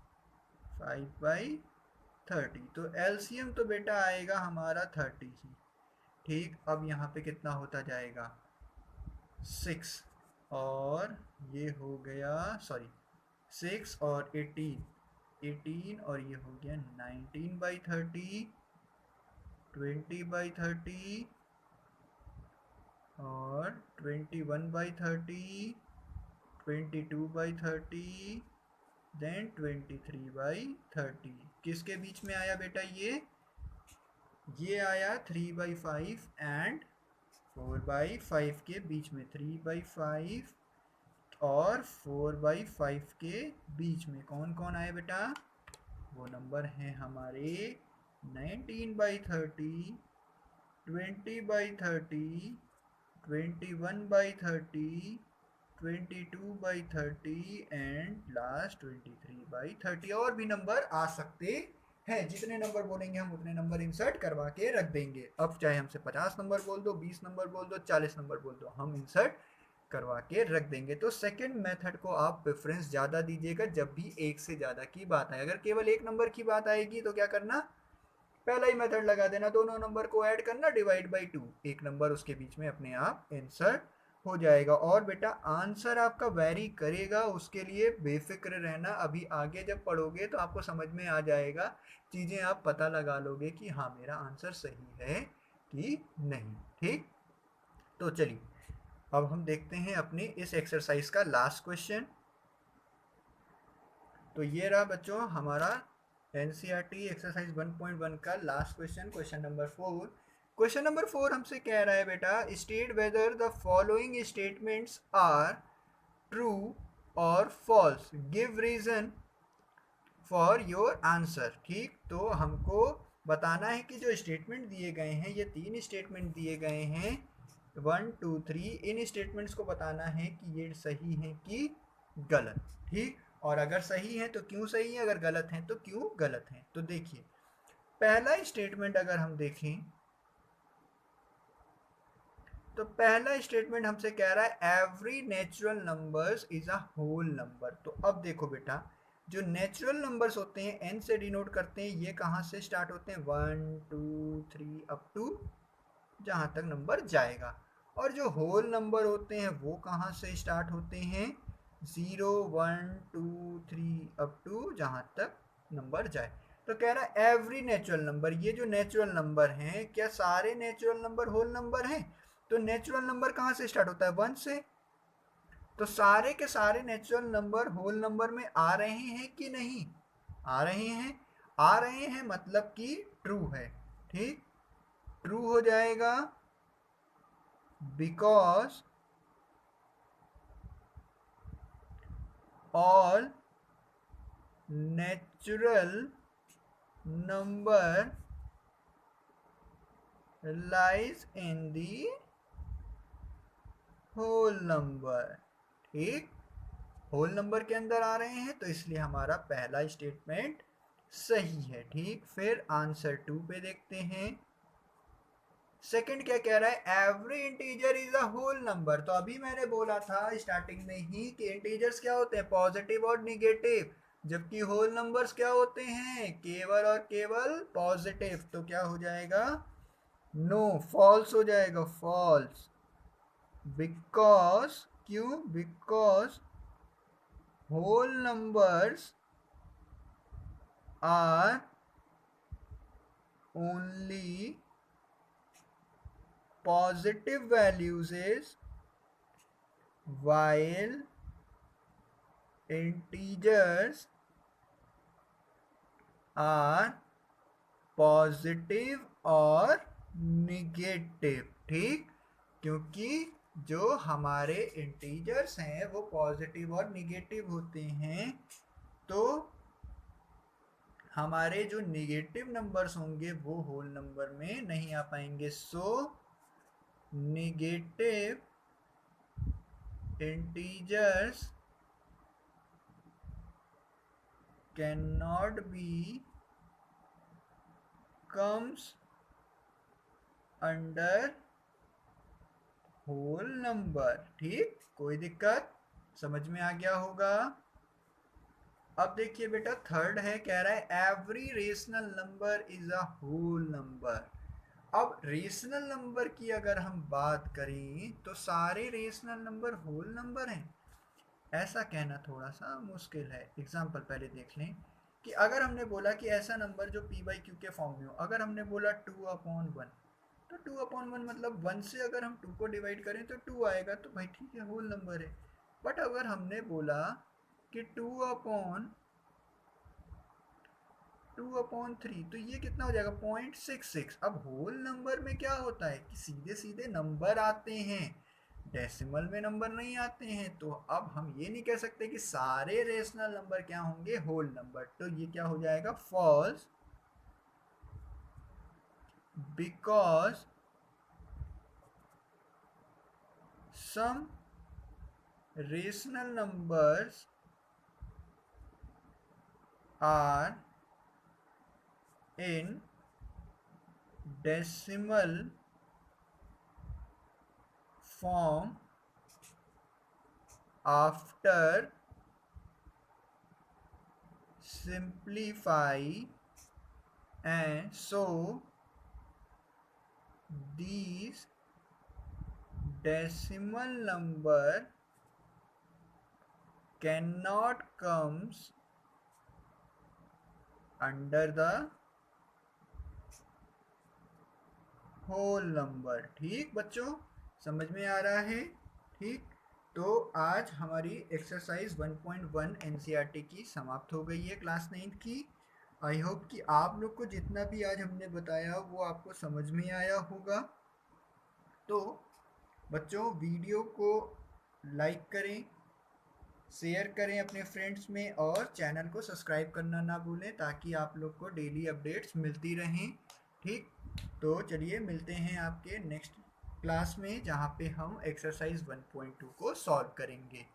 5/30। तो एलसीएम तो बेटा आएगा हमारा 30 ही, ठीक। अब यहाँ पे कितना होता जाएगा, 6, और ये हो गया सॉरी 6 और 18 और ये हो गया 19/30, 20/30 और 21/30, 22/30, देन 23/30। किसके बीच में आया बेटा, ये आया 3/5 एंड 4/5 के बीच में, 3/5 और 4/5 के बीच में कौन कौन आए बेटा, वो नंबर हैं हमारे 19/30, 20/30 21/30, 22/30 एंड लास्ट 23/30। और भी नंबर आ सकते हैं, जितने नंबर बोलेंगे हम उतने नंबर इंसर्ट करवा के रख देंगे। अब चाहे हमसे 50 नंबर बोल दो, 20 नंबर बोल दो, 40 नंबर बोल दो, हम इंसर्ट करवा के रख देंगे। तो सेकंड मेथड को आप प्रेफरेंस ज़्यादा दीजिएगा जब भी एक से ज़्यादा की बात आए। अगर केवल एक नंबर की बात आएगी तो क्या करना, पहला ही मेथड लगा देना, दोनों नंबर को ऐड करना, डिवाइड बाई 2, एक नंबर उसके बीच में अपने आप इंसर्ट हो जाएगा। और बेटा आंसर आपका वेरी करेगा, उसके लिए बेफिक्र रहना। अभी आगे जब पढ़ोगे तो आपको समझ में आ जाएगा, चीज़ें आप पता लगा लोगे कि हाँ मेरा आंसर सही है कि नहीं। ठीक, तो चलिए अब हम देखते हैं अपनी इस एक्सरसाइज का लास्ट क्वेश्चन। तो ये रहा बच्चों हमारा एनसीईआरटी एक्सरसाइज 1.1 का last question, question number 4। Question number 4 हमसे कह रहा है बेटा, state whether the following statements are true और false, give reason for your answer. ठीक, तो हमको बताना है कि जो स्टेटमेंट दिए गए हैं, ये 3 स्टेटमेंट दिए गए हैं, 1 2 3, इन स्टेटमेंट्स को बताना है कि ये सही है कि गलत। ठीक, और अगर सही है तो क्यों सही है, अगर गलत है तो क्यों गलत है। तो देखिए पहला स्टेटमेंट अगर हम देखें तो पहला स्टेटमेंट हमसे कह रहा है every natural numbers is a whole number. तो अब देखो बेटा, जो नेचुरल नंबर्स होते हैं एन से डिनोट करते हैं, ये कहाँ से स्टार्ट होते हैं, 1 2 3 अप टू जहाँ तक नंबर जाएगा। और जो होल नंबर होते हैं वो कहाँ से स्टार्ट होते हैं, 0 1 2 3 अप टू जहाँ तक नंबर जाए। तो कह रहा है एवरी नेचुरल नंबर, ये जो नेचुरल नंबर हैं, क्या सारे नेचुरल नंबर होल नंबर हैं। तो नेचुरल नंबर कहाँ से स्टार्ट होता है, 1 से। तो सारे के सारे नेचुरल नंबर होल नंबर में आ रहे हैं कि नहीं, आ रहे हैं, आ रहे हैं मतलब कि ट्रू है। ठीक, ट्रू हो जाएगा because all natural number lies in the whole number. ठीक, होल नंबर के अंदर आ रहे हैं तो इसलिए हमारा पहला स्टेटमेंट सही है। ठीक, फिर आंसर 2 पे देखते हैं। सेकंड क्या कह रहा है, every integer is a whole number. तो अभी मैंने बोला था स्टार्टिंग में ही कि इंटीजर्स क्या होते हैं, पॉजिटिव और निगेटिव, जबकि होल नंबर्स क्या होते हैं, केवल और केवल पॉजिटिव। तो क्या हो जाएगा, नो, फॉल्स हो जाएगा, फॉल्स। बिकॉज, क्यों, because whole numbers are only positive values is while integers are positive और निगेटिव। ठीक, क्योंकि जो हमारे इंटीजर्स हैं वो पॉजिटिव और निगेटिव होते हैं, तो हमारे जो निगेटिव नंबर्स होंगे वो होल नंबर में नहीं आ पाएंगे। सो negative integers cannot be comes under whole number। ठीक, कोई दिक्कत, समझ में आ गया होगा। अब देखिए बेटा थर्ड है, कह रहा है every rational number is a whole number. अब रेशनल नंबर की अगर हम बात करें तो सारे रेशनल नंबर होल नंबर हैं, ऐसा कहना थोड़ा सा मुश्किल है। एग्जाम्पल पहले देख लें कि अगर हमने बोला कि ऐसा नंबर जो p बाई क्यू के फॉर्म में हो, अगर हमने बोला 2/1, तो 2/1 मतलब 1 से अगर हम 2 को डिवाइड करें तो 2 आएगा, तो भाई ठीक है, होल नंबर है। बट अगर हमने बोला कि 2/3, तो ये कितना हो जाएगा, 0.66। अब होल नंबर में क्या होता है कि सीधे सीधे नंबर आते हैं, डेसिमल में नंबर नहीं आते हैं। तो अब हम ये नहीं कह सकते कि सारे रेशनल नंबर क्या होंगे, होल नंबर। तो ये क्या हो जाएगा, false, because some rational numbers are in decimal form after simplify, and so these decimal number cannot comes under the whole number. ठीक बच्चों, समझ में आ रहा है? ठीक, तो आज हमारी एक्सरसाइज 1.1 एनसीईआरटी की समाप्त हो गई है क्लास 9 की। आई होप कि आप लोग को जितना भी आज हमने बताया वो आपको समझ में आया होगा। तो बच्चों, वीडियो को लाइक करें, शेयर करें अपने फ्रेंड्स में, और चैनल को सब्सक्राइब करना ना भूलें ताकि आप लोग को डेली अपडेट्स मिलती रहें। ठीक, तो चलिए मिलते हैं आपके नेक्स्ट क्लास में, जहाँ पे हम एक्सरसाइज 1.2 को सॉल्व करेंगे।